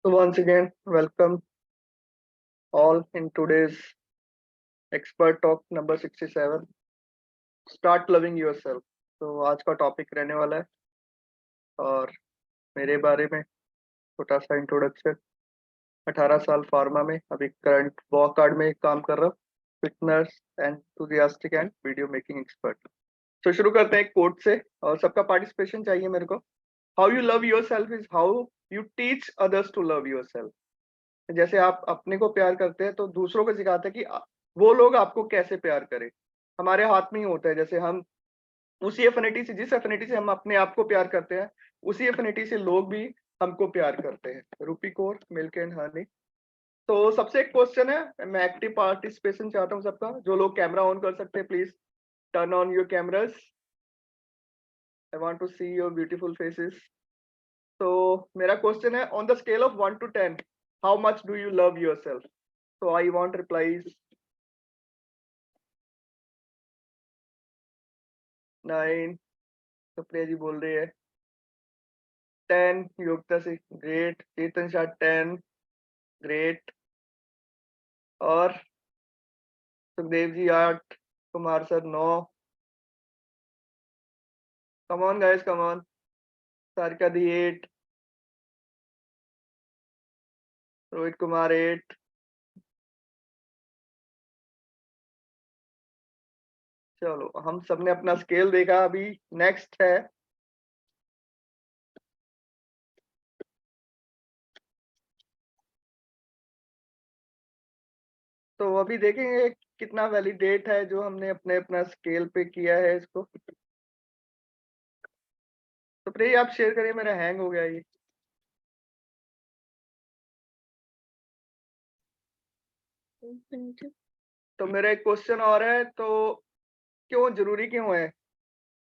So once again, welcome all in today's expert talk number 67. Start loving yourself. तो आज का topic रहने वाला है और मेरे बारे में छोटा सा इंट्रोडक्शन। 18 साल फार्मा में, अभी करंट वॉक कार्ड में काम कर रहा हूँ, fitness enthusiastic and video making expert. तो शुरू करते हैं एक कोट से और सबका पार्टिसिपेशन चाहिए मेरे को। How you love yourself is how you teach others to love yourself. जैसे आप अपने को प्यार करते हैं तो दूसरों को सिखाते हैं कि वो लोग आपको कैसे प्यार करें। हमारे हाथ में ही होता है। जैसे हम उसी एफिनिटी से, जिस एफिनिटी से हम अपने आप को प्यार करते हैं, उसी एफिनिटी से लोग भी हमको प्यार करते हैं। रूपी कौर, मिल्क एंड हनी। तो सबसे एक क्वेश्चन है, मैं एक्टिव पार्टिसिपेशन चाहता हूँ सबका। जो लोग कैमरा ऑन कर सकते हैं, please turn on your cameras. I want to see your beautiful faces. तो मेरा क्वेश्चन है, on the scale of 1 to 10 how much do you love yourself. तो I want replies. 9, Supriya ji बोल रही है 10, योगिता से ग्रेट, चेतन शाह 10 ग्रेट, और Sukhdev ji 8, Kumar sir 9। Come on guys, come on. Sarika दी 8, रोहित कुमार 8। चलो, हम सबने अपना स्केल देखा। अभी नेक्स्ट है तो अभी देखेंगे कितना वैलिडेट है जो हमने अपने अपना स्केल पे किया है इसको। तो प्लीज आप शेयर करिए, मेरा हैंग हो गया ये। तो मेरा एक क्वेश्चन और है, तो क्यों जरूरी क्यों है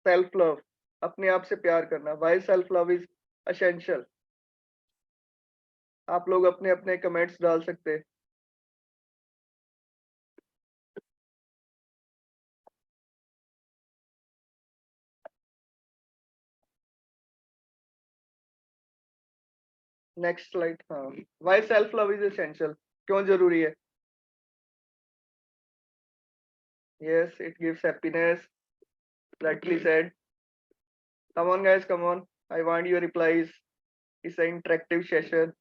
सेल्फ लव, अपने आप से प्यार करना? Why self love is essential? आप लोग अपने अपने कमेंट्स डाल सकते हैं। Next slide. हाँ, why self love is essential, क्यों जरूरी है? Yes, it gives happiness, rightly said. Come on guys, come on, I want your replies. It's an interactive session.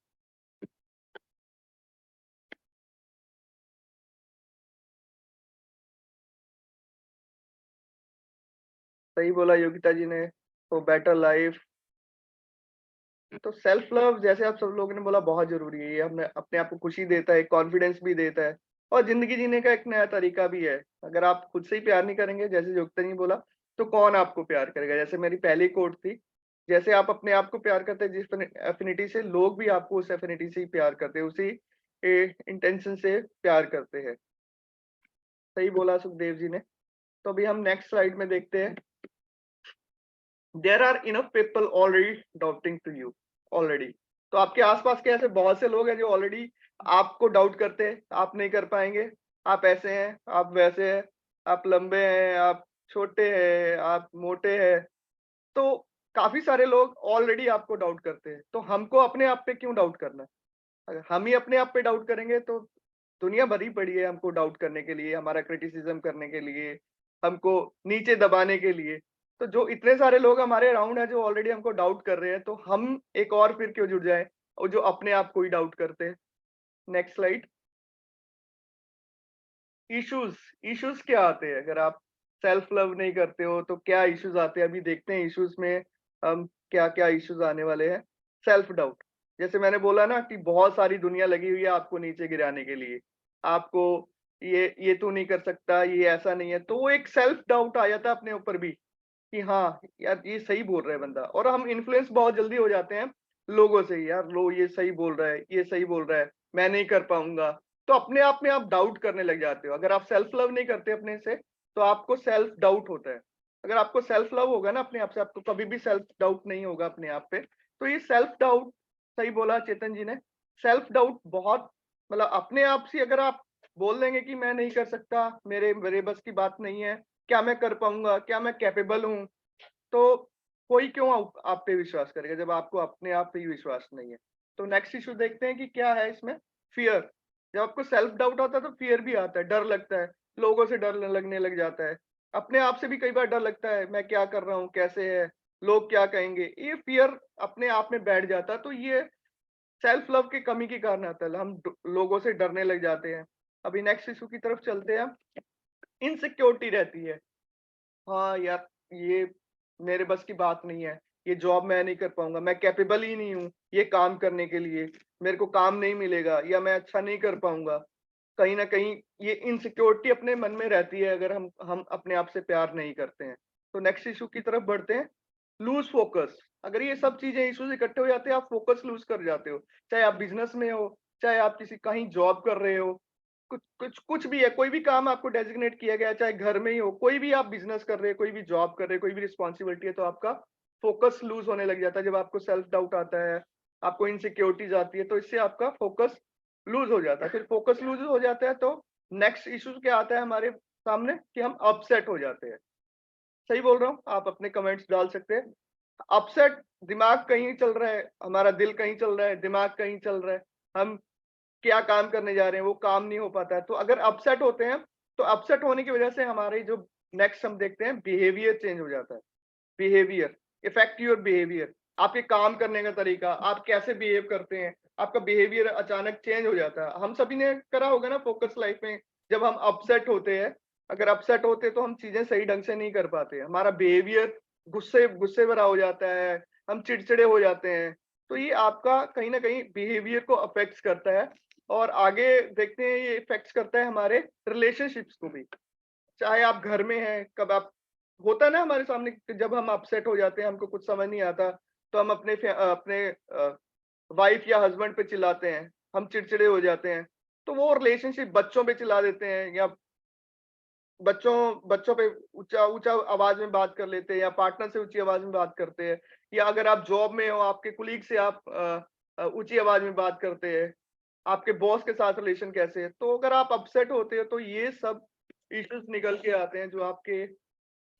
सही बोला योगिता जी ने, तो बेटर लाइफ। तो सेल्फ लव, जैसे आप सब लोगों ने बोला, बहुत जरूरी है। ये हमें अपने आप को खुशी देता है, कॉन्फिडेंस भी देता है, और जिंदगी जीने का एक नया तरीका भी है। अगर आप खुद से ही प्यार नहीं करेंगे, जैसे योगिता जी ने बोला, तो कौन आपको प्यार करेगा? जैसे मेरी पहली कोट थी, जैसे आप अपने आप को प्यार करते हैं जिस एफिनिटी से, लोग भी आपको उस एफिनिटी से ही प्यार करते हैं, उसी इंटेंशन से प्यार करते हैं। सही बोला सुखदेव जी ने। तो अभी हम नेक्स्ट स्लाइड में देखते हैं। There are enough people already doubting to you already. तो आपके आसपास के ऐसे बहुत से लोग हैं जो ऑलरेडी आपको डाउट करते हैं, आप नहीं कर पाएंगे, आप ऐसे हैं, आप वैसे हैं, आप लंबे हैं, आप छोटे हैं, आप मोटे हैं। तो काफी सारे लोग ऑलरेडी आपको डाउट करते हैं। तो हमको अपने आप पे क्यों डाउट करना? अगर हम ही अपने आप पे डाउट करेंगे तो दुनिया भरी पड़ी है हमको डाउट करने के लिए, हमारा क्रिटिसिज्म करने के लिए, हमको नीचे दबाने के लिए। तो जो इतने सारे लोग हमारे अराउंड है जो ऑलरेडी हमको डाउट कर रहे हैं, तो हम एक और फिर क्यों जुड़ जाए और जो अपने आप को ही डाउट करते हैं। Next slide. इश्यूज, इश्यूज क्या आते हैं अगर आप सेल्फ लव नहीं करते हो? तो क्या इश्यूज आते हैं, अभी देखते हैं इश्यूज में हम क्या क्या इश्यूज आने वाले हैं। सेल्फ डाउट, जैसे मैंने बोला ना कि बहुत सारी दुनिया लगी हुई है आपको नीचे गिराने के लिए। आपको ये तू नहीं कर सकता, ये ऐसा नहीं है, तो वो एक सेल्फ डाउट आ जाता है अपने ऊपर भी कि हाँ यार, ये सही बोल रहा है बंदा। और हम इन्फ्लुएंस बहुत जल्दी हो जाते हैं लोगों से, यार लो ये सही बोल रहा है, ये सही बोल रहा है, मैं नहीं कर पाऊंगा। तो अपने आप में आप डाउट करने लग जाते हो। अगर आप सेल्फ लव नहीं करते अपने से, तो आपको सेल्फ डाउट होता है। अगर आपको सेल्फ लव होगा ना अपने आप से, आपको कभी भी सेल्फ डाउट नहीं होगा अपने आप पे। तो ये सेल्फ डाउट, सही बोला चेतन जी ने, सेल्फ डाउट बहुत, मतलब अपने आप से अगर आप बोल देंगे कि मैं नहीं कर सकता, मेरे मेरे बस की बात नहीं है, क्या मैं कर पाऊंगा, क्या मैं कैपेबल हूँ, तो कोई क्यों आप पे विश्वास करेगा जब आपको अपने आप पे ही विश्वास नहीं है। तो नेक्स्ट इश्यू देखते हैं कि क्या है इसमें, फियर। जब आपको सेल्फ डाउट आता है तो फियर भी आता है, डर लगता है, लोगों से डर लगने लग जाता है, अपने आप से भी कई बार डर लगता है, मैं क्या कर रहा हूँ, कैसे है, लोग क्या कहेंगे, ये फियर अपने आप में बैठ जाता है। तो ये सेल्फ लव की कमी के कारण आता है, हम लोगों से डरने लग जाते हैं। अभी नेक्स्ट इशू की तरफ चलते हैं, इनसिक्योरिटी रहती है। हाँ यार, ये मेरे बस की बात नहीं है, ये जॉब मैं नहीं कर पाऊंगा, मैं कैपेबल ही नहीं हूँ ये काम करने के लिए, मेरे को काम नहीं मिलेगा या मैं अच्छा नहीं कर पाऊंगा। कहीं ना कहीं ये इनसिक्योरिटी अपने मन में रहती है अगर हम अपने आप से प्यार नहीं करते हैं। तो नेक्स्ट इशू की तरफ बढ़ते हैं, लूज फोकस। अगर ये सब चीजें इश्यूज इकट्ठे हो जाते हैं, आप फोकस लूज कर जाते हो, चाहे आप बिजनेस में हो, चाहे आप किसी कहीं जॉब कर रहे हो, कुछ भी है, कोई भी काम आपको डेजिग्नेट किया गया है, चाहे घर में ही हो, कोई भी आप बिजनेस कर रहे हैं, कोई भी जॉब कर रहे हैं, कोई भी रिस्पॉन्सिबिलिटी है, तो आपका फोकस लूज होने लग जाता है। जब आपको सेल्फ डाउट आता है, आपको इनसिक्योरिटीज आती है, तो इससे आपका फोकस लूज हो जाता है। फिर फोकस लूज हो जाता है तो नेक्स्ट इश्यू क्या आता है हमारे सामने, कि हम अपसेट हो जाते हैं। सही बोल रहा हूँ? आप अपने कमेंट्स डाल सकते हैं। अपसेट, दिमाग कहीं चल रहा है, हमारा दिल कहीं चल रहा है, दिमाग कहीं चल रहा है, हम क्या काम करने जा रहे हैं वो काम नहीं हो पाता है। तो अगर अपसेट होते हैं, तो अपसेट होने की वजह से हमारे जो नेक्स्ट हम देखते हैं, बिहेवियर चेंज हो जाता है। बिहेवियर इफेक्ट योर बिहेवियर, आपके काम करने का तरीका, आप कैसे बिहेव करते हैं, आपका बिहेवियर अचानक चेंज हो जाता है। हम सभी ने करा होगा ना फोकस लाइफ में, जब हम अपसेट होते हैं, अगर अपसेट होते हैं तो हम चीजें सही ढंग से नहीं कर पाते, हमारा बिहेवियर गुस्से गुस्से भरा हो जाता है, हम चिड़चिड़े हो जाते हैं। तो ये आपका कहीं ना कहीं बिहेवियर को अफेक्ट करता है। और आगे देखते हैं, ये इफेक्ट करता है हमारे रिलेशनशिप्स को भी। चाहे आप घर में हैं, कब आप होता है ना हमारे सामने कि जब हम अपसेट हो जाते हैं, हमको कुछ समझ नहीं आता, तो हम अपने वाइफ या हस्बैंड पे चिल्लाते हैं, हम चिड़चिड़े हो जाते हैं। तो वो रिलेशनशिप, बच्चों पे चिल्ला देते हैं, या बच्चों बच्चों पे ऊंचा ऊंचा आवाज में बात कर लेते हैं, या पार्टनर से ऊंची आवाज में बात करते हैं, या अगर आप जॉब में हो, आपके कुलीग से आप ऊंची आवाज में बात करते हैं, आपके बॉस के साथ रिलेशन कैसे है। तो अगर आप अपसेट होते हो तो ये सब इश्यूज निकल के आते हैं, जो आपके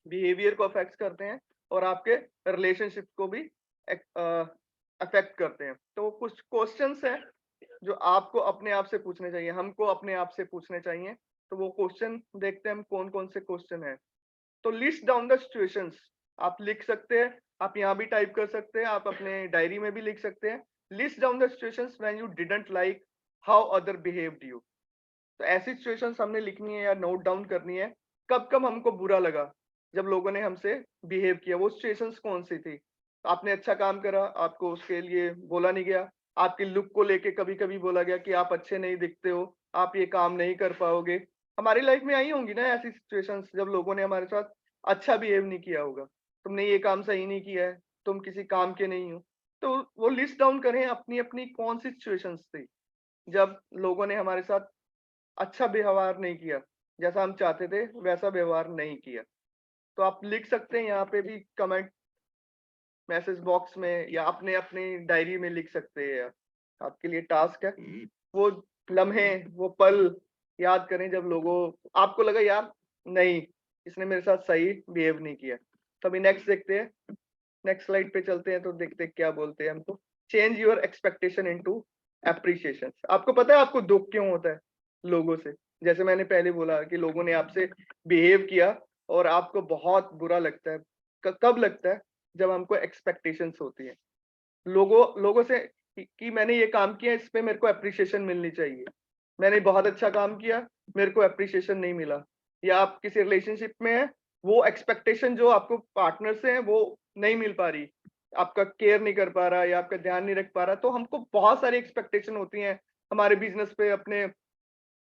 बिहेवियर को अफेक्ट करते हैं और आपके रिलेशनशिप को भी अफेक्ट करते हैं। तो कुछ क्वेश्चंस हैं जो आपको अपने आप से पूछने चाहिए, हमको अपने आप से पूछने चाहिए। तो वो क्वेश्चन देखते हैं हम कौन कौन से क्वेश्चन हैं। तो लिस्ट डाउन द सिचुएशंस, आप लिख सकते हैं, आप यहाँ भी टाइप कर सकते हैं, आप अपने डायरी में भी लिख सकते हैं। List down the situations when you didn't like how other behaved you. तो ऐसी सिचुएशंस हमने लिखनी है या नोट डाउन करनी है, कब कब हमको बुरा लगा जब लोगों ने हमसे बिहेव किया, वो सिचुएशंस कौन सी थी। आपने अच्छा काम करा, आपको उसके लिए बोला नहीं गया, आपके लुक को लेके कभी कभी बोला गया कि आप अच्छे नहीं दिखते हो, आप ये काम नहीं कर पाओगे। हमारी लाइफ में आई होंगी ना ऐसी सिचुएशंस, जब लोगों ने हमारे साथ अच्छा बिहेव नहीं किया होगा, तुमने ये काम सही नहीं किया है, तुम किसी काम के नहीं हो। तो वो लिस्ट डाउन करें अपनी अपनी कौन सी सिचुएशंस थी जब लोगों ने हमारे साथ अच्छा व्यवहार नहीं किया, जैसा हम चाहते थे वैसा व्यवहार नहीं किया। तो आप लिख सकते हैं यहाँ पे भी कमेंट मैसेज बॉक्स में, या अपने अपनी डायरी में लिख सकते हैं। आपके लिए टास्क है, वो लम्हे, वो पल याद करें जब लोगों आपको लगा यार नहीं, इसने मेरे साथ सही बिहेव नहीं किया। तो अभी नेक्स्ट देखते हैं, नेक्स्ट स्लाइड पे चलते हैं, तो देखते हैं क्या बोलते हैं हमको। Change your expectation into appreciation. आपको पता है आपको दुख क्यों होता है लोगों से? जैसे मैंने पहले बोला कि लोगों ने आपसे बिहेव किया और आपको बहुत बुरा लगता है। कब लगता है? जब हमको एक्सपेक्टेशंस होती है लोगों लोगों से, कि मैंने ये काम किया, इस पे मेरे को एप्रिसिएशन मिलनी चाहिए, मैंने बहुत अच्छा काम किया, मेरे को एप्रिसिएशन नहीं मिला। या आप किसी रिलेशनशिप में हैं, वो एक्सपेक्टेशन जो आपको पार्टनर से है वो नहीं मिल पा रही, आपका केयर नहीं कर पा रहा या आपका ध्यान नहीं रख पा रहा। तो हमको बहुत सारी एक्सपेक्टेशन होती हैं हमारे बिजनेस पे, अपने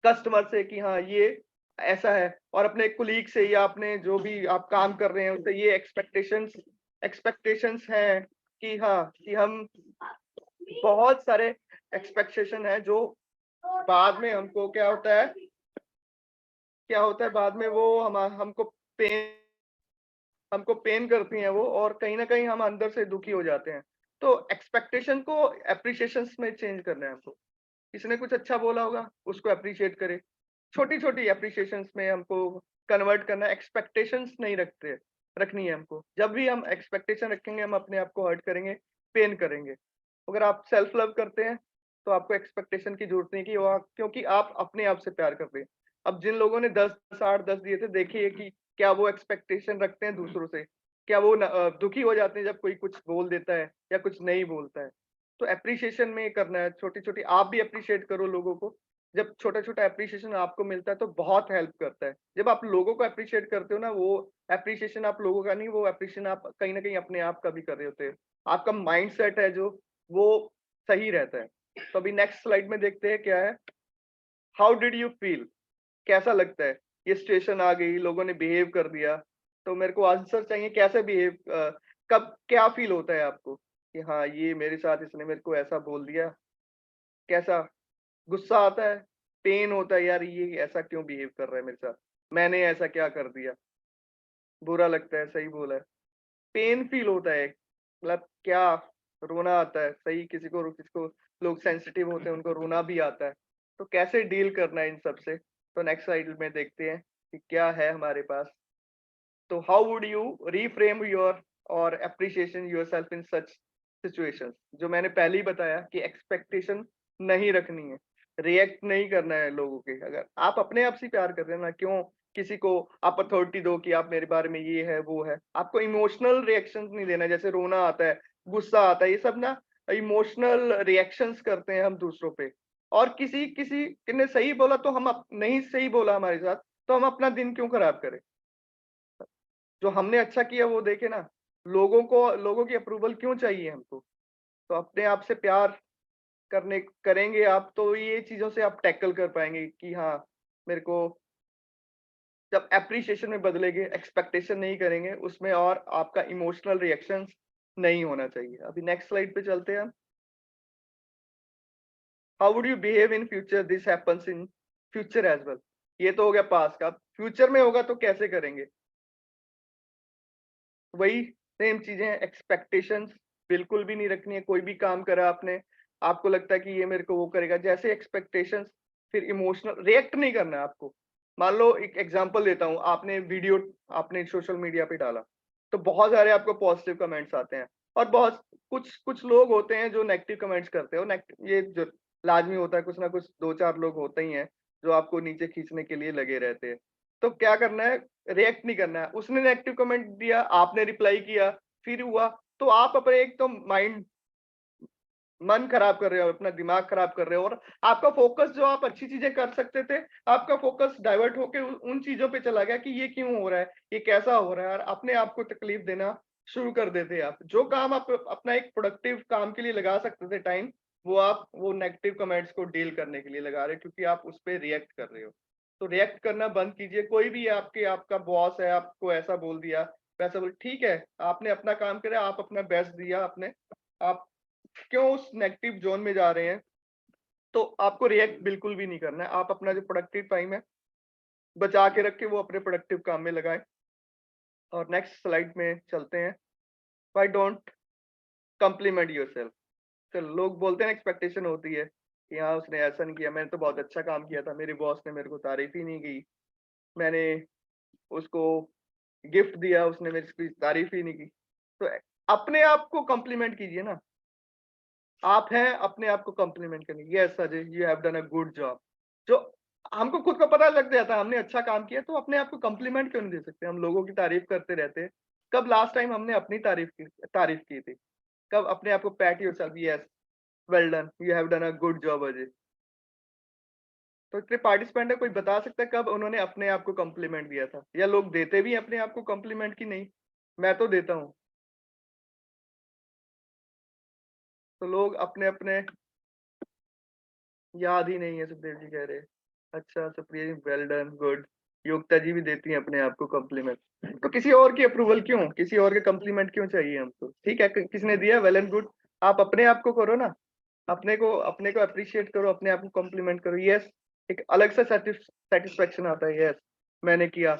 कस्टमर से कि हाँ ये ऐसा है, और अपने कुलीग से या अपने जो भी आप काम कर रहे हैं उससे ये एक्सपेक्टेशंस हैं कि हाँ, कि हम बहुत सारे एक्सपेक्टेशन है जो बाद में हमको क्या होता है बाद में वो हमको पेन करती हैं वो, और कहीं ना कहीं हम अंदर से दुखी हो जाते हैं। तो एक्सपेक्टेशन को एप्रिसिएशन में चेंज करना है हमको। किसी ने कुछ अच्छा बोला होगा, उसको एप्रिशिएट करें, छोटी छोटी एप्रिसिएशंस में हमको कन्वर्ट करना है। एक्सपेक्टेशंस नहीं रखनी है हमको। जब भी हम एक्सपेक्टेशन रखेंगे हम अपने आप को हर्ट करेंगे, पेन करेंगे। अगर आप सेल्फ लव करते हैं, तो आपको एक्सपेक्टेशन की ज़रूरत नहीं कि वो क्योंकि आप अपने आप से प्यार करते हैं। अब जिन लोगों ने 10, 8, 10 दिए थे, देखिए कि क्या वो एक्सपेक्टेशन रखते हैं दूसरों से? क्या वो दुखी हो जाते हैं जब कोई कुछ बोल देता है या कुछ नहीं बोलता है? तो एप्रिसिएशन में करना है, छोटी-छोटी आप भी एप्रिशिएट करो लोगों को। जब छोटा-छोटा एप्रिसिएशन आपको मिलता है, तो बहुत हेल्प करता है। जब आप लोगों को एप्रिशिएट करते हो ना, वो एप्रिसिएशन आप लोगों का नहीं, वो एप्रिसिएशन आप कहीं न कहीं अपने आप का भी कर रहे होते हो। आपका माइंडसेट है जो, वो सही रहता है। तो अभी नेक्स्ट स्लाइड में देखते हैं क्या है, हाउ डिड यू फील? कैसा लगता है? ये सिचुएशन आ गई, लोगों ने बिहेव कर दिया, तो मेरे को आंसर चाहिए कैसे बिहेव कब क्या फील होता है आपको? कि हाँ, ये मेरे साथ इसने मेरे को ऐसा बोल दिया, कैसा? गुस्सा आता है? पेन होता है, यार ये ऐसा क्यों बिहेव कर रहा है मेरे साथ? मैंने ऐसा क्या कर दिया? बुरा लगता है, सही बोला है। पेन फील होता है, मतलब क्या रोना आता है, सही किसी को लोग सेंसिटिव होते हैं, उनको रोना भी आता है। तो कैसे डील करना है इन सब से? तो नेक्स्ट स्लाइड में देखते हैं कि क्या है हमारे पास। तो how would you reframe your और appreciation yourself in such situations? जो मैंने पहले ही बताया कि एक्सपेक्टेशन नहीं रखनी है, रिएक्ट नहीं करना है लोगों के। अगर आप अपने आप से प्यार कर रहे हैं ना, क्यों किसी को आप अथॉरिटी दो कि आप मेरे बारे में ये है, वो है। आपको इमोशनल रिएक्शंस नहीं देना है, जैसे रोना आता है, गुस्सा आता है, ये सब ना इमोशनल रिएक्शंस करते हैं हम दूसरों पे। और किसी किसी ने सही बोला तो हम नहीं सही बोला हमारे साथ, तो हम अपना दिन क्यों खराब करें? जो हमने अच्छा किया वो देखे ना, लोगों की अप्रूवल क्यों चाहिए हमको? तो अपने आप से प्यार करेंगे आप, तो ये चीज़ों से आप टैकल कर पाएँगे कि हाँ, मेरे को जब एप्रिसिएशन में बदलेंगे, एक्सपेक्टेशन नहीं करेंगे उसमें, और आपका इमोशनल रिएक्शंस नहीं होना चाहिए। अभी नेक्स्ट स्लाइड पे चलते हैं हम। How would you behave in future this happens in future as well? ये तो हो गया पास्ट का, फ्यूचर में होगा तो कैसे करेंगे? वही सेम चीज़ें हैं, एक्सपेक्टेशंस बिल्कुल भी नहीं रखनी है। कोई भी काम करा आपने, आपको लगता है कि ये मेरे को वो करेगा, जैसे एक्सपेक्टेशंस, फिर इमोशनल रिएक्ट नहीं करना है आपको। मान लो एक एग्ज़ाम्पल देता हूँ, आपने सोशल मीडिया पे डाला, तो बहुत सारे आपको पॉज़िटिव कमेंट्स आते हैं, और बहुत कुछ कुछ लोग होते हैं जो नेगेटिव कमेंट्स करते हो। ये जो लाज़मी होता है, कुछ ना कुछ 2-4 लोग होते ही हैं, जो आपको नीचे खींचने के लिए लगे रहते हैं। तो क्या करना है, रिएक्ट नहीं करना है। उसने नेगेटिव कमेंट दिया, आपने रिप्लाई किया, फिर हुआ, तो आप अपने एक तो मन खराब कर रहे हो, अपना दिमाग खराब कर रहे हो, और आपका फ़ोकस जो आप अच्छी चीज़ें कर सकते थे, आपका फ़ोकस डाइवर्ट होके उ उन चीज़ों पे चला गया कि ये क्यों हो रहा है, ये कैसा हो रहा है, और अपने आप को तकलीफ देना शुरू कर देते हैं आप। जो काम आप अपना एक प्रोडक्टिव काम के लिए लगा सकते थे टाइम, वो आप वो नेगेटिव कमेंट्स को डील करने के लिए लगा रहे हो, क्योंकि आप उस पे रिएक्ट कर रहे हो। तो रिएक्ट करना बंद कीजिए, कोई भी आपका बॉस है, आपको ऐसा बोल दिया, वैसा बोल ठीक है, आपने अपना काम करा, आप अपना बेस्ट दिया आपने, आप क्यों उस नेगेटिव ज़ोन में जा रहे हैं? तो आपको रिएक्ट बिल्कुल भी नहीं करना है। आप अपना जो प्रोडक्टिव टाइम है, बचा के रख के वो अपने प्रोडक्टिव काम में लगाएँ। और नेक्स्ट स्लाइड में चलते हैं। Why don't compliment yourself? चलो, लोग बोलते हैं एक्सपेक्टेशन होती है कि हाँ, उसने ऐसा नहीं किया, मैंने तो बहुत अच्छा काम किया था, मेरे बॉस ने मेरे को तारीफ़ ही नहीं की। मैंने उसको गिफ्ट दिया, उसने मेरी इसकी तारीफ़ ही नहीं की। तो अपने आप को कॉम्प्लीमेंट कीजिए ना। आप हैं, अपने आप को कॉम्प्लीमेंट करिए, yes Ajay, you have done a good job. जो हमको खुद को पता लग जाता है हमने अच्छा काम किया, तो अपने आप को कॉम्प्लीमेंट क्यों नहीं दे सकते? हम लोगों की तारीफ करते रहते हैं। कब लास्ट टाइम हमने अपनी तारीफ की थी? कब अपने आप को PAT yourself, yes, well done, you have done a good job Ajay. तो इतने पार्टिसिपेंट है, कोई बता सकता है कब उन्होंने अपने आप को कॉम्प्लीमेंट दिया था? या लोग देते भी हैं अपने आप को कॉम्प्लीमेंट कि नहीं? मैं तो देता हूँ। तो लोग अपने-अपने याद ही नहीं है, सुखदेव जी कह रहे हैं। अच्छा, सुप्रिया जी वेल डन, गुड। योगिता जी भी देती हैं अपने आप को कॉम्प्लीमेंट। तो किसी और की अप्रूवल क्यों? किसी और के कॉम्प्लीमेंट क्यों चाहिए हमको? ठीक है, क किसी ने दिया वेल एंड गुड। आप अपने आप को करो ना। अपने को एप्रिशिएट करो, अपने आप को कॉम्प्लीमेंट करो। यस, एक अलग सा सैटिस्फैक्शन आता है। यस, मैंने किया।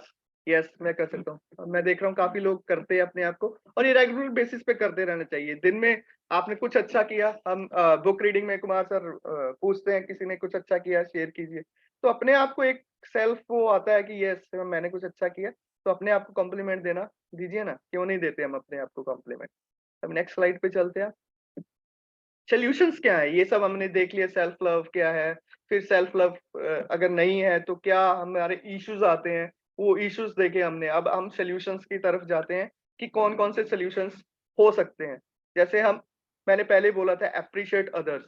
यस, मैं कर सकता हूँ। और मैं देख रहा हूँ काफ़ी लोग करते हैं अपने आप को, और ये रेगुलर बेसिस पे करते रहना चाहिए। दिन में आपने कुछ अच्छा किया, हम बुक रीडिंग में कुमार सर पूछते हैं, किसी ने कुछ अच्छा किया शेयर कीजिए। तो अपने आप को एक सेल्फ वो आता है कि यस, मैंने कुछ अच्छा किया, तो अपने आप को कॉम्प्लीमेंट देना दीजिए ना। क्यों नहीं देते हम अपने आप को कॉम्प्लीमेंट? अब नेक्स्ट स्लाइड पे चलते हैं। सॉल्यूशंस क्या है, ये सब हमने देख लिया। सेल्फ लव क्या है, फिर सेल्फ लव अगर नहीं है तो क्या हमारे इश्यूज आते हैं, वो इश्यूज देखे हमने। अब हम सॉल्यूशंस की तरफ जाते हैं कि कौन कौन से सॉल्यूशंस हो सकते हैं। जैसे हम, मैंने पहले ही बोला था, अप्रिशिएट अदर्स।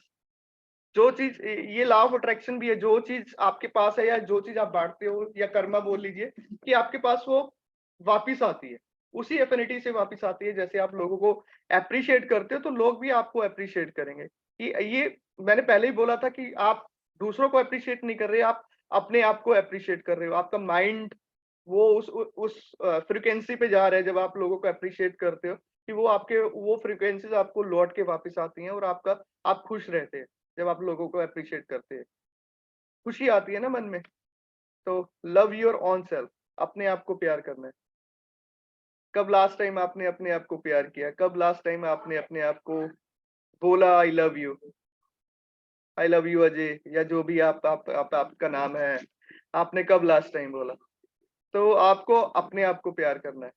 जो चीज, ये लॉ ऑफ अट्रैक्शन भी है, जो चीज आपके पास है या जो चीज आप बांटते हो या कर्मा बोल लीजिए, कि आपके पास वो वापिस आती है, उसी एफिनिटी से वापिस आती है। जैसे आप लोगों को अप्रिशिएट करते हो तो लोग भी आपको अप्रिशिएट करेंगे। कि ये मैंने पहले ही बोला था कि आप दूसरों को अप्रिशिएट नहीं कर रहे, आप अपने आप को अप्रिशिएट कर रहे हो। आपका माइंड वो उस फ्रीक्वेंसी पे जा रहा है जब आप लोगों को अप्रिशिएट करते हो, कि वो आपके वो फ्रीक्वेंसीज आपको लौट के वापस आती हैं और आपका आप खुश रहते हैं जब आप लोगों को अप्रिशिएट करते हैं। खुशी आती है ना मन में। तो लव योर ओन सेल्फ, अपने आप को प्यार करना है। कब लास्ट टाइम आपने अपने आप को प्यार किया? कब लास्ट टाइम आपने अपने आप को बोला आई लव यू अजय, या जो भी आपका नाम है, आपने कब लास्ट टाइम बोला? तो आपको अपने आप को प्यार करना है।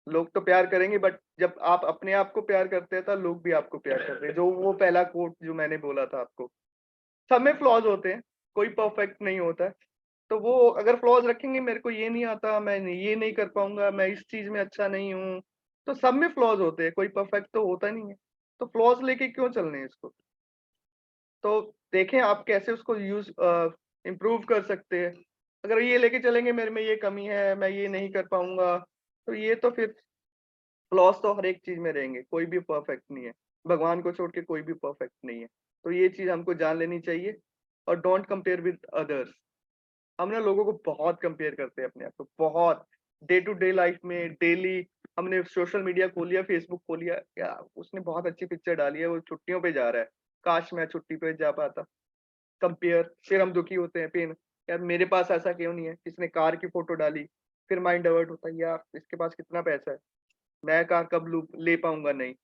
लोग तो प्यार करेंगे, बट जब आप अपने आप को प्यार करते हैं तो लोग भी आपको प्यार करते हैं। जो वो पहला कोट जो मैंने बोला था आपको, सब में फ्लॉज होते हैं, कोई परफेक्ट नहीं होता है। तो वो अगर फ्लॉज रखेंगे, मेरे को ये नहीं आता, ये नहीं कर पाऊंगा, मैं इस चीज में अच्छा नहीं हूँ, तो सब में फ्लॉज होते हैं, कोई परफेक्ट तो होता नहीं है। तो फ्लॉज लेके क्यों चलने हैं इसको? तो देखें आप कैसे उसको यूज इम्प्रूव कर सकते हैं। अगर ये लेके चलेंगे मेरे में ये कमी है, मैं ये नहीं कर पाऊंगा, तो ये तो फिर फ्लॉस तो हर एक चीज में रहेंगे, कोई भी परफेक्ट नहीं है। भगवान को छोड़ के कोई भी परफेक्ट नहीं है। तो ये चीज हमको जान लेनी चाहिए। और डोंट कंपेयर विद अदर्स। हम ना लोगों को बहुत कंपेयर करते हैं अपने आप को, बहुत। डे टू डे लाइफ में डेली हमने सोशल मीडिया खोल लिया, फेसबुक खोल लिया, या उसने बहुत अच्छी पिक्चर डाली है, वो छुट्टियों पे जा रहा है, काश मैं छुट्टी पे जा पाता। कंपेयर, फिर हम दुखी होते हैं, पेन, यार मेरे पास ऐसा क्यों नहीं है, किसने कार की फोटो डाली, फिर माइंड डाइवर्ट होता है, यार इसके पास कितना पैसा है, मैं कार कब ले पाऊंगा, नहीं,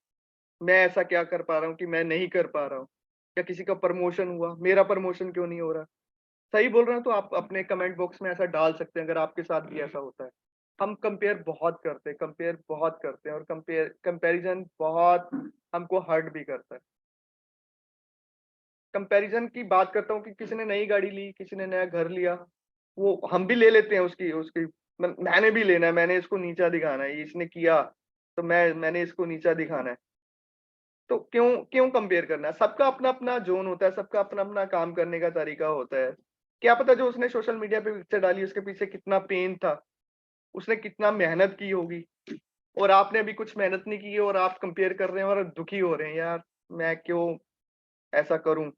मैं ऐसा क्या कर पा रहा हूँ कि मैं नहीं कर पा रहा हूँ। या किसी का प्रमोशन हुआ, मेरा प्रमोशन क्यों नहीं हो रहा। सही बोल रहे हैं, तो आप अपने कमेंट बॉक्स में ऐसा डाल सकते हैं अगर आपके साथ भी ऐसा होता है। हम कंपेयर बहुत करते हैं, और कंपैरिजन बहुत हमको हर्ट भी करता है। कंपैरिजन की बात करता हूँ कि किसी ने नई गाड़ी ली, किसी ने नया घर लिया, वो हम भी ले लेते हैं उसकी उसकी मैंने भी लेना है, मैंने इसको नीचा दिखाना है, ये इसने किया तो मैंने इसको नीचा दिखाना है। तो क्यों क्यों कंपेयर करना है? सबका अपना अपना जोन होता है, सबका अपना अपना काम करने का तरीका होता है। क्या पता जो उसने सोशल मीडिया पे पिक्चर डाली उसके पीछे कितना पेन था, उसने कितना मेहनत की होगी, और आपने अभी कुछ मेहनत नहीं की है और आप कंपेयर कर रहे हैं और दुखी हो रहे हैं, यार मैं क्यों ऐसा करूं।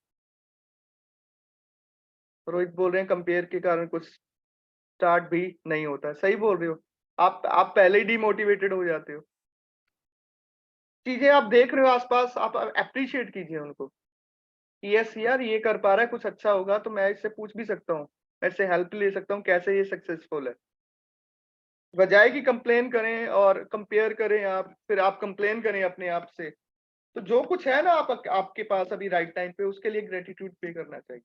रोहित बोल रहे हैं कंपेयर के कारण कुछ स्टार्ट भी नहीं होता है। सही बोल रहे हो। आप पहले ही डिमोटिवेटेड हो जाते हो। चीजें आप देख रहे हो आसपास, आप अप्रिशिएट कीजिए उनको, कि यस यार ये कर पा रहा है, कुछ अच्छा होगा तो मैं इससे पूछ भी सकता हूँ, मैं इससे हेल्प ले सकता हूँ, कैसे ये सक्सेसफुल है। बजाय कि कंप्लेन करें और कंपेयर करें, आप फिर आप कंप्लेन करें अपने आप से। तो जो कुछ है ना आपके पास अभी राइट टाइम पे, उसके लिए ग्रेटिट्यूड पे करना चाहिए।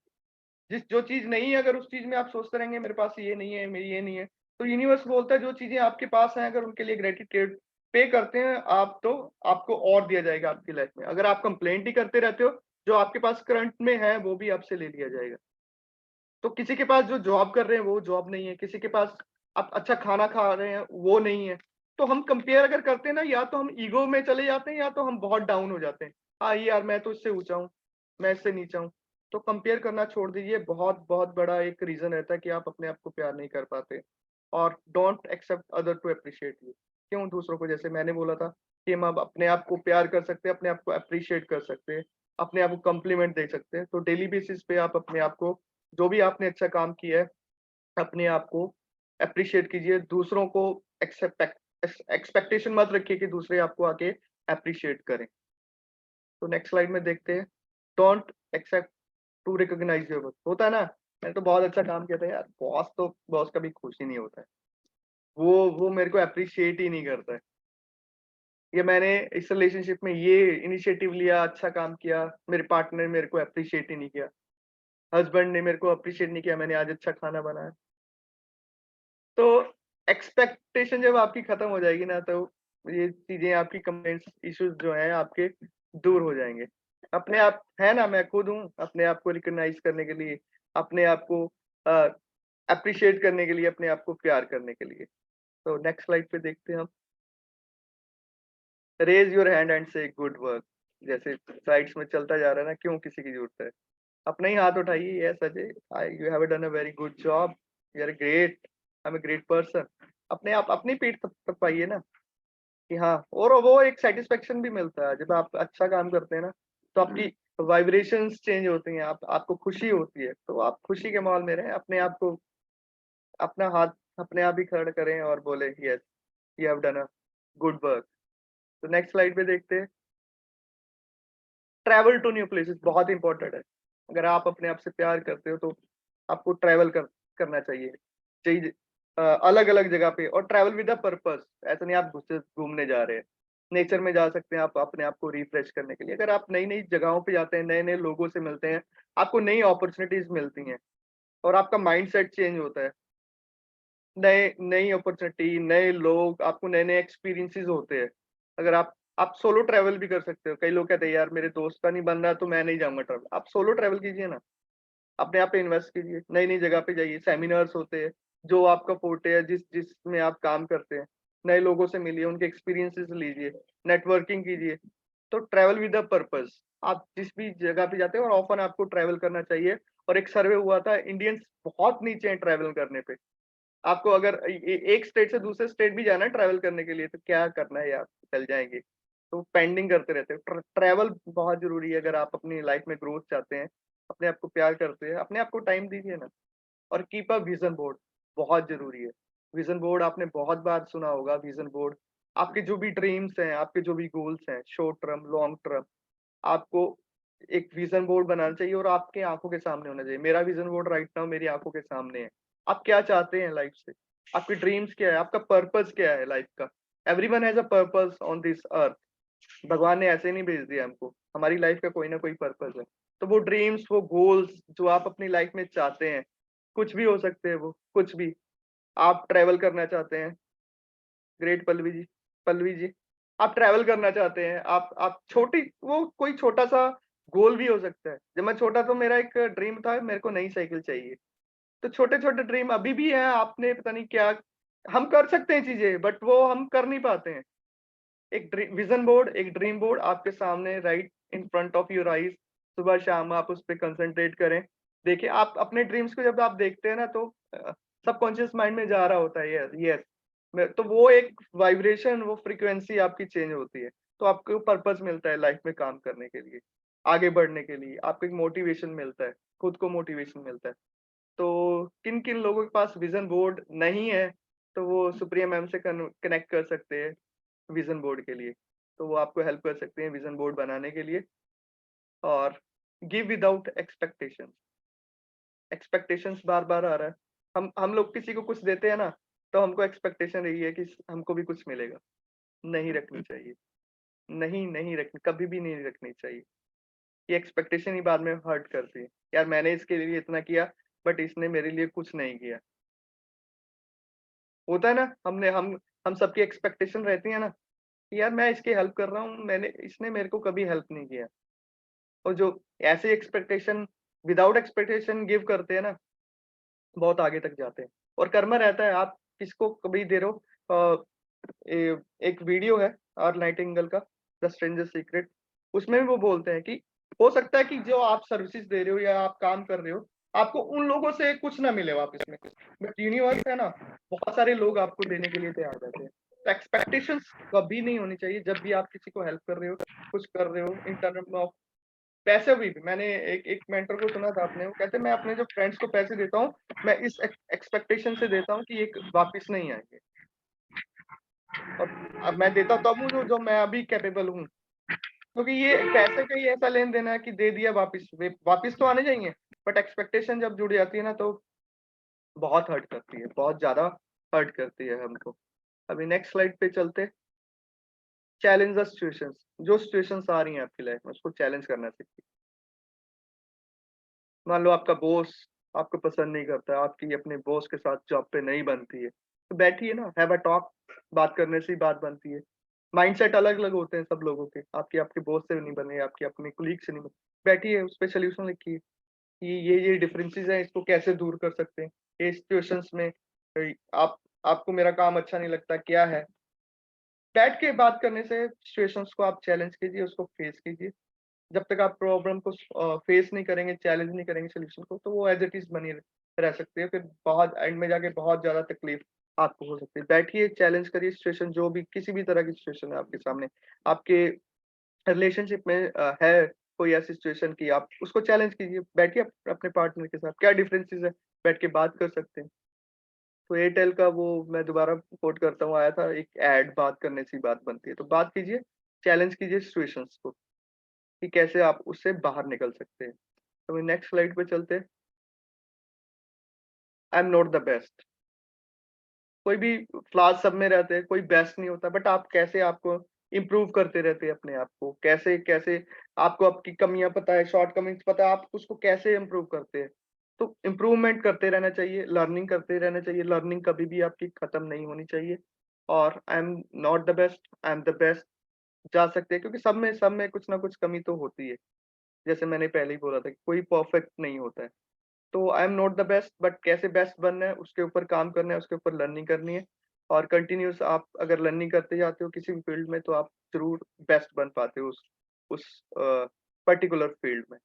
जिस जो चीज नहीं है, अगर उस चीज में आप सोचते रहेंगे मेरे पास ये नहीं है, मेरी ये नहीं है, तो यूनिवर्स बोलता है जो चीजें आपके पास हैं, अगर उनके लिए ग्रेटिट्यूड पे करते हैं आप, तो आपको और दिया जाएगा आपकी लाइफ में। अगर आप कंप्लेंट ही करते रहते हो, जो आपके पास करंट में है वो भी आपसे ले लिया जाएगा। तो किसी के पास जो जॉब कर रहे हैं वो जॉब नहीं है, किसी के पास आप अच्छा खाना खा रहे हैं वो नहीं है। तो हम कंपेयर अगर करते हैं ना, या तो हम ईगो में चले जाते हैं या तो हम बहुत डाउन हो जाते हैं। हाँ ये यार मैं तो इससे ऊंचा हूँ, मैं इससे नीचा हूँ। तो कंपेयर करना छोड़ दीजिए, बहुत बहुत बड़ा एक रीजन रहता है कि आप अपने आप को प्यार नहीं कर पाते। और don't accept other to appreciate you. क्यों दूसरों को, जैसे मैंने बोला था कि हम अब अपने आप को प्यार कर सकते हैं, अपने आप को अप्रिशिएट कर सकते हैं, अपने आप को कॉम्प्लीमेंट दे सकते हैं। तो डेली बेसिस पे आप अपने आप को, जो भी आपने अच्छा काम किया है, अपने आप को एप्रिशिएट कीजिए। दूसरों को एक्सपेक्टेशन मत रखिए कि दूसरे आपको आके एप्रिशिएट करें। तो नेक्स्ट स्लाइड में देखते हैं। Don't accept to recognise your worth. होता है ना, मैंने तो बहुत अच्छा काम किया था यार, बॉस कभी खुश ही नहीं होता है, वो मेरे को अप्रिशिएट ही नहीं करता है। ये मैंने इस रिलेशनशिप में ये इनिशिएटिव लिया, अच्छा काम किया, मेरे पार्टनर ने मेरे को अप्रिशिएट ही नहीं किया, हस्बैंड ने मेरे को अप्रिशिएट नहीं किया, मैंने आज अच्छा खाना बनाया। तो एक्सपेक्टेशन जब आपकी खत्म हो जाएगी ना, तो ये चीजें, आपकी कंप्लेंट्स, इश्यूज जो हैं आपके दूर हो जाएंगे। अपने आप है ना, मैं खुद हूँ, अपने आप को रिकॉग्नाइज़ करने के लिए, अपने आप को अ, एप्रिशिएट करने के लिए, अपने आप को प्यार करने के लिए। तो नेक्स्ट स्लाइड पे देखते हैं हम। रेज़ योर हैंड एंड से गुड वर्क। जैसे स्लाइड्स में चलता जा रहा है ना, क्यों किसी की ज़रूरत है? अपना ही हाथ उठाइए, yes Ajay, I you have done a very good job, you are great, I am a great person. अपने आप अपनी पीठ थपथपाइए ना कि हाँ, और वो एक सैटिस्फैक्शन भी मिलता है जब आप अच्छा काम करते हैं ना, तो आपकी वाइब्रेशंस चेंज होती हैं, आप आपको खुशी होती है, तो आप खुशी के माहौल में रहें, अपने आप को अपना हाथ अपने आप ही खड़ा करें और बोले yes, you have done a good work. तो नेक्स्ट स्लाइड पे देखते हैं। ट्रैवल टू न्यू प्लेसेस बहुत इंपॉर्टेंट है। अगर आप अपने आप से प्यार करते हो तो आपको ट्रैवल करना चाहिए। चाहिए अलग-अलग जगह पे, और ट्रैवल विद अ पर्पस। ऐसा नहीं आप घुसे घूमने जा रहे हैं। नेचर में जा सकते हैं आप अपने आप को रिफ्रेश करने के लिए। अगर आप नई-नई जगहों पे जाते हैं, नए-नए लोगों से मिलते हैं, आपको नई अपॉर्च्युनिटीज़ मिलती हैं और आपका माइंडसेट चेंज होता है। नई अपॉर्च्युनिटी, नए लोग, आपको नए-नए एक्सपीरियंसेस होते हैं। अगर आप सोलो ट्रैवल भी कर सकते हो। कई लोग कहते हैं यार मेरे दोस्त का नहीं बन रहा तो मैं नहीं जाऊँगा ट्रैवल। आप सोलो ट्रैवल कीजिए ना, अपने आप पे इन्वेस्ट कीजिए, नई-नई जगह पे जाइए, सेमिनार्स होते हैं, जो आपका फोर्टे है, जिसमें आप काम करते हैं, नए लोगों से मिलिए, उनके एक्सपीरियंसेस लीजिए, नेटवर्किंग कीजिए। तो ट्रैवल विद अ पर्पस। आप जिस भी जगह पे जाते हो, और ऑफ़न आपको ट्रैवल करना चाहिए। और एक सर्वे हुआ था, इंडियंस बहुत नीचे हैं ट्रैवल करने पे। आपको अगर एक स्टेट से दूसरे स्टेट भी जाना है ट्रैवल करने के लिए, तो क्या करना है यार, चल जाएँगे। तो पेंडिंग करते रहते हैं। ट्रैवल बहुत ज़रूरी है अगर आप अपनी लाइफ़ में ग्रोथ चाहते हैं, अपने आप को प्यार करते हैं, अपने आप को टाइम दीजिए ना। और कीप अ विज़न बोर्ड बहुत ज़रूरी है। विज़न बोर्ड आपने बहुत बार सुना होगा, विज़न बोर्ड। आपके जो भी ड्रीम्स हैं, आपके जो भी गोल्स हैं, शॉर्ट टर्म, लॉन्ग टर्म, आपको एक विज़न बोर्ड बनाना चाहिए और आपकी आँखों के सामने होना चाहिए। मेरा विज़न बोर्ड राइट नाउ मेरी आँखों के सामने है। आप क्या चाहते हैं लाइफ़ से? आपके ड्रीम्स क्या है? आपका पर्पस क्या है लाइफ़ का? Everyone has a purpose on this earth. भगवान ने ऐसे नहीं भेज दिया हमको। हमारी लाइफ़ का कोई ना कोई पर्पस है। तो वो ड्रीम्स, वो गोल्स जो आप अपनी लाइफ़ में चाहते हैं, कुछ भी हो सकते हैं वो, कुछ भी। आप ट्रैवल करना चाहते हैं, ग्रेट पल्लवी जी, आप ट्रैवल करना चाहते हैं, आप छोटी वो कोई छोटा-सा गोल भी हो सकता है। जब मैं छोटा था मेरा एक ड्रीम था, मेरे को नई साइकिल चाहिए। तो छोटे-छोटे ड्रीम अभी भी हैं, आपने पता नहीं क्या हम कर सकते हैं चीज़ें, बट वो हम कर नहीं पाते हैं। एक विज़न बोर्ड, एक ड्रीम बोर्ड आपके सामने right in front of your eyes, सुबह-शाम आप उस पे कंसंट्रेट करें। देखिए, आप अपने ड्रीम्स को जब आप देखते हैं ना, तो सबकॉन्शियस माइंड में जा रहा होता है, यस यस। मैं तो वो एक वाइब्रेशन, वो फ्रीक्वेंसी आपकी चेंज होती है। तो आपको पर्पस मिलता है लाइफ में काम करने के लिए, आगे बढ़ने के लिए, आपको एक मोटिवेशन मिलता है, खुद को मोटिवेशन मिलता है। तो किन-किन लोगों के पास विज़न बोर्ड नहीं है, तो वो सुप्रिया मैम से कनेक्ट कर सकते हैं विज़न बोर्ड के लिए। तो वो आपको हेल्प कर सकते हैं विज़न बोर्ड बनाने के लिए। और गिव विदाउट एक्सपेक्टेशंस। एक्सपेक्टेशंस बार-बार आ रहा है। हम लोग किसी को कुछ देते हैं ना, तो हमको एक्सपेक्टेशन यही है कि हमको भी कुछ मिलेगा। नहीं रखनी चाहिए। नहीं रखनी, कभी भी नहीं रखनी चाहिए। ये एक्सपेक्टेशन ही बाद में हर्ट करती है। यार मैंने इसके लिए इतना किया, बट इसने मेरे लिए कुछ नहीं किया। होता है ना, हम सबकी एक्सपेक्टेशन रहती है ना, कि यार मैं इसकी हेल्प कर रहा हूँ, मैंने इसने मेरे को कभी हेल्प नहीं किया। और जो ऐसे एक्सपेक्टेशन विदाउट एक्सपेक्टेशन गिव करते हैं ना, बहुत आगे तक जाते हैं। और कर्मा रहता है, आप किसको कभी दे रहे हो। एक वीडियो है आर नाइटिंगेल का, द स्ट्रेंजर्स सीक्रेट। उसमें भी वो बोलते हैं कि हो सकता है कि जो आप सर्विसेज दे रहे हो या आप काम कर रहे हो, आपको उन लोगों से कुछ ना मिले वापस में, बट यूनिवर्स है ना, बहुत सारे लोग आपको देने के लिए तैयार रहते हैं। तो एक्सपेक्टेशंस कभी नहीं होनी चाहिए जब भी आप किसी को हेल्प कर रहे हो, कुछ कर रहे हो इन टर्म ऑफ पैसे भी। मैंने एक एक मेंटर को सुना था आपने, वो कहते हैं मैं अपने जो फ्रेंड्स को पैसे देता हूँ, मैं इस एक्सपेक्टेशन से देता हूँ कि ये वापिस नहीं आएँगे। और अब मैं देता तब हूँ जो मैं अभी कैपेबल हूँ। क्योंकि ये पैसे का ही ऐसा लेन-देन है कि दे दिया वापिस, वे वापिस तो आने चाहिए, बट एक्सपेक्टेशन जब जुड़ जाती है ना, तो बहुत हर्ट करती है, बहुत ज़्यादा हर्ट करती है हमको। अभी नेक्स्ट स्लाइड पे चलते। Challenge the situations. जो सिचुएशंस आ रही हैं आपकी लाइफ में, उसको चैलेंज करना सीखिए। मान लो आपका बॉस आपको पसंद नहीं करता, आपकी अपने बॉस के साथ जॉब पे नहीं बनती है, तो बैठिए ना, हैव अ टॉक। बात करने से ही बात बनती है। माइंडसेट अलग-अलग होते हैं सब लोगों के। आपके आपके बॉस से नहीं बने, आपके अपने कलीग से नहीं बने। बैठिए उस पे सॉल्यूशन लिखिए कि ये डिफरेंसेस हैं, इसको कैसे दूर कर सकते हैं। ये सिचुएशंस में आप आपको मेरा काम अच्छा नहीं लगता, क्या है? बैठ के बात करने से सिचुएशंस को आप चैलेंज कीजिए, उसको फेस कीजिए। जब तक आप प्रॉब्लम को फेस नहीं करेंगे, चैलेंज नहीं करेंगे सॉल्यूशन को, तो वो एज़ इट इज़ बनी रह सकती है। फिर बहुत एंड में जाके बहुत ज़्यादा तकलीफ आपको हो सकती है। बैठिए, चैलेंज करिए सिचुएशन जो भी किसी भी तरह की सिचुएशन है आपके सामने। आपके रिलेशनशिप में है कोई ऐसी सिचुएशन कि आप उसको चैलेंज कीजिए। बैठिए अपने पार्टनर के साथ, क्या डिफरेंसेस है, बैठ के बात कर सकते हैं। तो एयरटेल का वो मैं दोबारा कोट करता हूँ, आया था एक ऐड, बात करने से ही बात बनती है। तो बात कीजिए, चैलेंज कीजिए सिचुएशंस को कि कैसे आप उससे बाहर निकल सकते हैं। तो नेक्स्ट स्लाइड पे चलते हैं। I am not the best. कोई भी फ्लॉज़ सब में रहते हैं, कोई बेस्ट नहीं होता, बट आप कैसे आपको इम्प्रूव करते रहते हैं अपने आप को। कैसे आपको आपकी कमियाँ पता है, शॉर्टकमिंग्स पता है, आप उसको कैसे इम्प्रूव करते हैं। तो इम्प्रूवमेंट करते रहना चाहिए, लर्निंग करते रहना चाहिए, लर्निंग कभी भी आपकी खत्म नहीं होनी चाहिए। और I am not the best, I am the best जा सकते हैं, क्योंकि सब में कुछ ना कुछ कमी तो होती है। जैसे मैंने पहले ही बोला था कि कोई परफेक्ट नहीं होता है। तो I am not the best, but कैसे बेस्ट बनना है उसके ऊपर काम करना है, उसके ऊपर लर्निंग करनी है। और कंटिन्यूअस आप अगर लर्निंग करते जाते हो किसी भी फील्ड में, तो आप ज़रूर बेस्ट बन पाते हो उस पर्टिकुलर फील्ड में।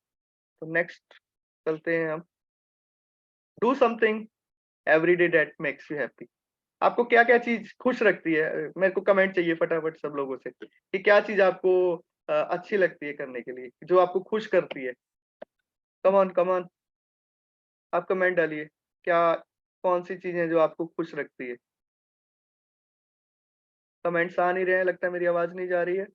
तो नेक्स्ट चलते हैं हम। Do something everyday that makes you happy. आपको क्या-क्या चीज़ खुश रखती है? मेरे को कमेंट चाहिए फटाफट सब लोगों से कि क्या चीज़ आपको अच्छी लगती है करने के लिए, जो आपको खुश करती है? कम ऑन, कम ऑन, आप कमेंट डालिए। क्या कौन-सी चीज़ें जो आपको खुश रखती है? कमेंट्स आ नहीं रहे हैं, लगता है मेरी आवाज़ नहीं जा रही है।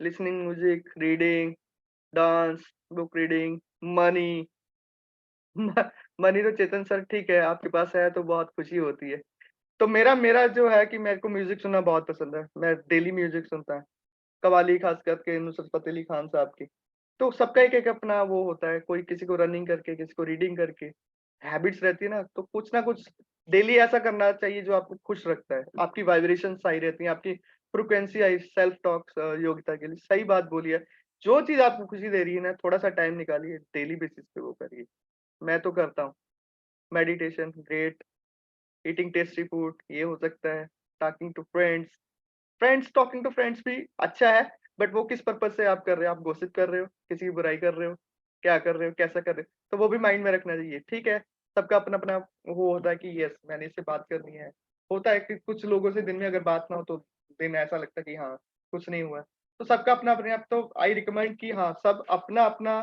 Listening music, reading, dance, book reading, money. म मनी तो चेतन सर ठीक है, आपके पास है तो बहुत खुशी होती है। तो मेरा मेरा जो है कि मेरे को म्यूज़िक सुनना बहुत पसंद है। मैं डेली म्यूज़िक सुनता हूँ। कव्वाली ख़ास करके नुसरत फ़तेह अली खान साहब की। तो सबका एक-एक अपना वो होता है, कोई किसी को रनिंग करके, किसी को रीडिंग करके। हैबिट्स रहती है ना, तो कुछ ना कुछ डेली ऐसा करना चाहिए जो आपको खुश रखता है। आपकी वाइब्रेशंस सही रहती हैं, आपकी frequency high, self talks Yogita के लिए सही बात बोली है। जो चीज़ आपको खुशी दे रही है ना, थोड़ा-सा टाइम निकालिए, डेली बेसिस पे वो करिए। मैं तो करता हूँ। Meditation great, eating tasty food ये हो सकता है, talking to friends. Friends talking to friends भी अच्छा है, बट वो किस पर्पज़ से आप कर रहे हो? आप गॉसिप कर रहे हो? किसी की बुराई कर रहे हो? क्या कर रहे हो? कैसा कर रहे हो? तो वो भी माइंड में रखना चाहिए। ठीक है, सबका अपना-अपना वो होता है कि यस मैंने इससे बात करनी है। होता है कि कुछ लोगों से दिन में अगर बात ना हो तो दिन ऐसा लगता है कि हाँ, कुछ नहीं हुआ है। तो सबका अपना अपने आप तो आई रिकमेंड कि हाँ, सब अपना-अपना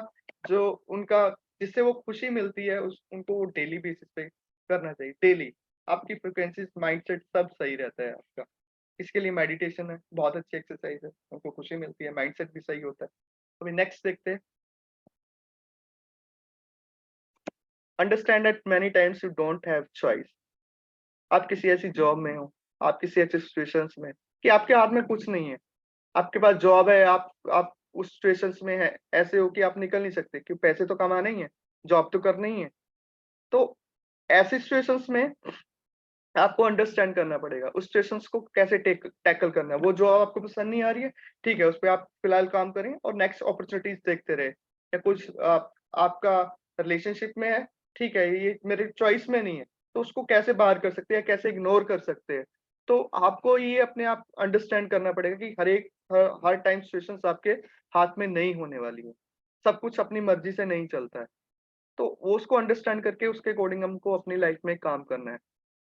जो उनका जिससे वो खुशी मिलती है उस उनको वो डेली बेसिस पे करना चाहिए, डेली। आपकी फ्रीक्वेंसीज़, माइंडसेट सब सही रहता है आपका। इसके लिए मेडिटेशन है, बहुत अच्छी एक्सरसाइज़ है, हमको खुशी मिलती है, माइंडसेट भी सही होता है। अभी नेक्स्ट देखते हैं, understand that many times you don't have choice. आप किसी ऐसी जॉब में हो, आप किसी ऐसी सिचुएशंस में कि आपके हाथ में कुछ नहीं है। आपके पास जॉब है, आप उस सिचुएशंस में है ऐसे हो कि आप निकल नहीं सकते कि पैसे तो कमाने ही है, जॉब तो करनी ही है। तो ऐसी सिचुएशंस में आपको अंडरस्टैंड करना पड़ेगा, उस सिचुएशंस को कैसे टैकल करना है। वो जॉब आपको पसंद नहीं आ रही है, ठीक है, उस पे आप फिलहाल काम करें और नेक्स्ट अपॉर्च्युनिटीज़ देखते रहें। या कुछ आपका रिलेशनशिप में है, ठीक है, ये मेरे चॉइस में नहीं है, तो उसको कैसे बाहर कर सकते हैं, कैसे इग्नोर कर सकते हैं। तो आपको ये अपने आप अंडरस्टैंड करना पड़ेगा कि हर टाइम सिचुएशंस आपके हाथ में नहीं होने वाली है। सब कुछ अपनी मर्ज़ी से नहीं चलता है। तो वो उसको अंडरस्टैंड करके उसके अकॉर्डिंग हमको अपनी लाइफ़ में काम करना है।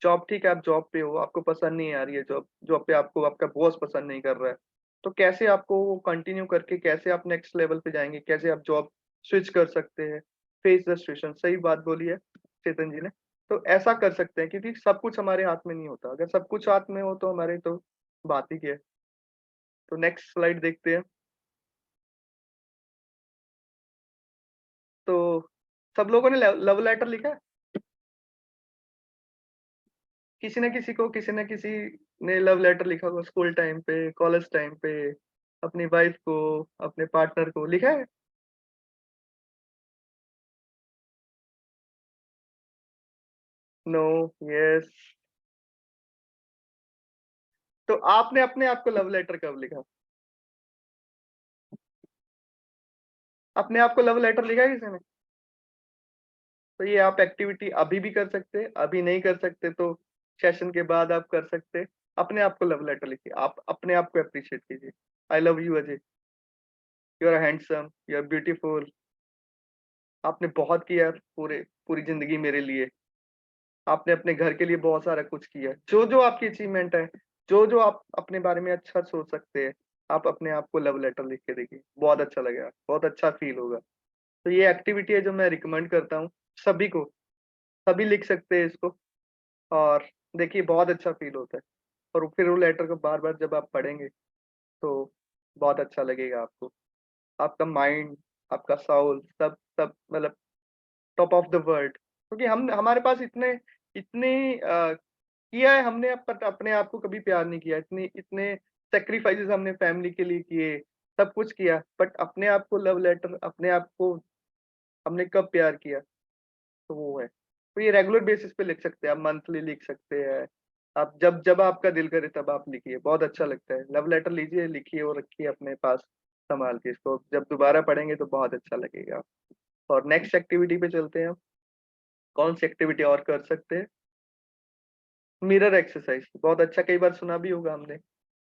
जॉब ठीक है, आप जॉब पे हो, आपको पसंद नहीं आ रही है जॉब, जॉब पे आपको आपका बॉस पसंद नहीं कर रहा है। तो कैसे आपको वो कंटिन्यू करके कैसे आप नेक्स्ट लेवल पे जाएँगे, कैसे आप जॉब स्विच कर सकते हैं, फेस द सिचुएशन, सही बात बोली है चेतन जी ने। तो ऐसा कर सकते हैं क्योंकि सब कुछ हमारे हाथ में नहीं होता, अगर सब कुछ हाथ में हो तो हमारी तो बात ही क्या है। तो नेक्स्ट स्लाइड देखते हैं। तो सब लोगों ने लव लेटर लिखा है? किसी न किसी ने लव लेटर लिखा होगा स्कूल टाइम पे, कॉलेज टाइम पे, अपनी वाइफ को, अपने पार्टनर को लिखा है? No, yes. तो आपने अपने आप को लव लेटर कब लिखा? अपने आप को लव लेटर लिखा है किसी ने? तो ये आप एक्टिविटी अभी भी कर सकते हैं, अभी नहीं कर सकते तो सेशन के बाद आप कर सकते हैं। अपने आप को लव लेटर लिखिए, आप अपने आप को अप्रिशिएट कीजिए। I love you Ajay, you are handsome, you are beautiful, आपने बहुत किया पूरे पूरी जिंदगी मेरे लिए। आपने अपने घर के लिए बहुत सारा कुछ किया। जो जो आपकी अचीवमेंट है, जो जो आप अपने बारे में अच्छा सोच सकते हैं, आप अपने आप को लव लेटर लिख के देखिए, बहुत अच्छा लगेगा, बहुत अच्छा फील होगा। तो ये एक्टिविटी है जो मैं रिकमेंड करता हूँ सभी को। सभी लिख सकते हैं इसको, और देखिए बहुत अच्छा फील होता है। और फिर वो लेटर को बार बार जब आप पढ़ेंगे तो बहुत अच्छा लगेगा आपको। आपका माइंड, आपका साउल, सब सब मतलब टॉप ऑफ द वर्ल्ड, क्योंकि हम हमारे पास इतने इतने किया है हमने, बट अपने आप को कभी प्यार नहीं किया। इतने इतने सेक्रीफाइसेस हमने फैमिली के लिए किए, सब कुछ किया, बट अपने आप को लव लेटर, अपने आप को हमने कब प्यार किया? तो वो है। तो ये रेगुलर बेसिस पे लिख सकते हैं आप, मंथली लिख सकते हैं। आप जब जब आपका दिल करे तब आप लिखिए, बहुत अच्छा लगता है। लव लेटर लीजिए, लिखिए और रखिए अपने पास संभाल के। इसको जब दोबारा पढ़ेंगे तो बहुत अच्छा लगेगा। और नेक्स्ट एक्टिविटी पे चलते हैं हम। कौन सी एक्टिविटी और कर सकते हैं? मिरर एक्सरसाइज, बहुत अच्छा, कई बार सुना भी होगा हमने।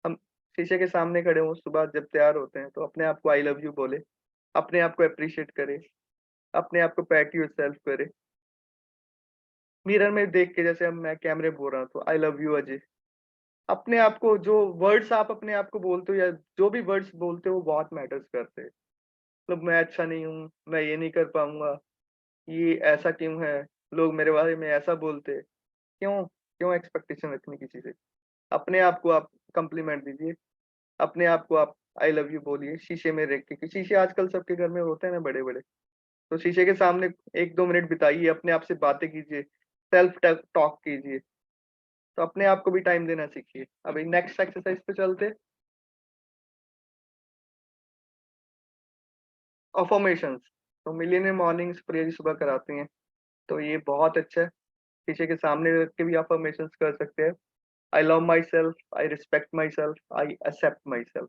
हम शीशे के सामने खड़े हों सुबह जब तैयार होते हैं, तो अपने आप को आई लव यू बोले, अपने आप को अप्रिशिएट करें, अपने आप को पैट योरसेल्फ करें। मिरर में देख के, जैसे अब मैं कैमरे बोल रहा हूँ तो आई लव यू अजय। अपने आप को, जो वर्ड्स आप अपने आप को बोलते हो या जो भी वर्ड्स बोलते हो वो बहुत मैटर्स करते हैं। मतलब मैं अच्छा नहीं हूँ, मैं ये नहीं कर पाऊंगा, ये ऐसा क्यों है, लोग मेरे बारे में ऐसा बोलते हैं। क्यों क्यों एक्सपेक्टेशन रखनी किसी से? अपने आप को आप कम्प्लीमेंट दीजिए, अपने आप को आप आई लव यू बोलिए शीशे में देख के, क्योंकि शीशे आजकल सबके घर में होते हैं ना, बड़े बड़े। तो शीशे के सामने 1-2 मिनट बिताइए, अपने आप से बातें कीजिए, सेल्फ टॉक कीजिए। तो अपने आप को भी टाइम देना सीखिए। अभी नेक्स्ट एक्सरसाइज पे चलते। अफर्मेशंस, तो मिलियन मॉर्निंग्स प्रेयर सुबह कराती हैं, तो ये बहुत अच्छा है। शीशे के सामने रख के भी अफर्मेशंस कर सकते हैं। I love myself, I respect myself, I accept myself.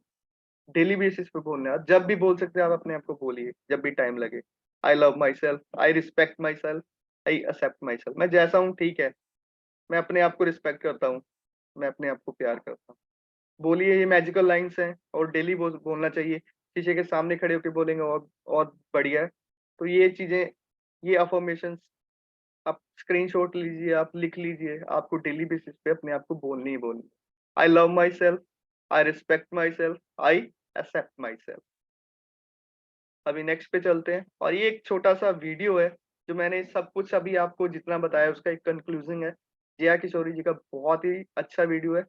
Daily basis पे बोलना है, जब भी बोल सकते हैं आप, अपने आप को बोलिए जब भी टाइम लगे। I love myself, I respect myself, I accept myself. मैं जैसा हूँ ठीक है, मैं अपने आप को रिस्पेक्ट करता हूँ, मैं अपने आप को प्यार करता हूँ। बोलिए, ये मैजिकल लाइन्स हैं और डेली बोलना चाहिए। शीशे के सामने खड़े होके बोलेंगे और बढ़िया है। तो ये चीजें, ये अफर्मेशंस आप स्क्रीनशॉट लीजिए, आप लिख लीजिए, आपको डेली बेसिस पे अपने आप को बोलनी ही बोलनी। I love myself, I respect myself, I accept myself. अभी नेक्स्ट पे चलते हैं, और ये एक छोटा सा वीडियो है जो मैंने सब कुछ अभी आपको जितना बताया उसका एक कंक्लूजन है। जया किशोरी जी का बहुत ही अच्छा वीडियो है।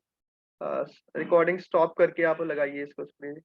रिकॉर्डिंग स्टॉप करके आप लगाइए इसको, प्लीज।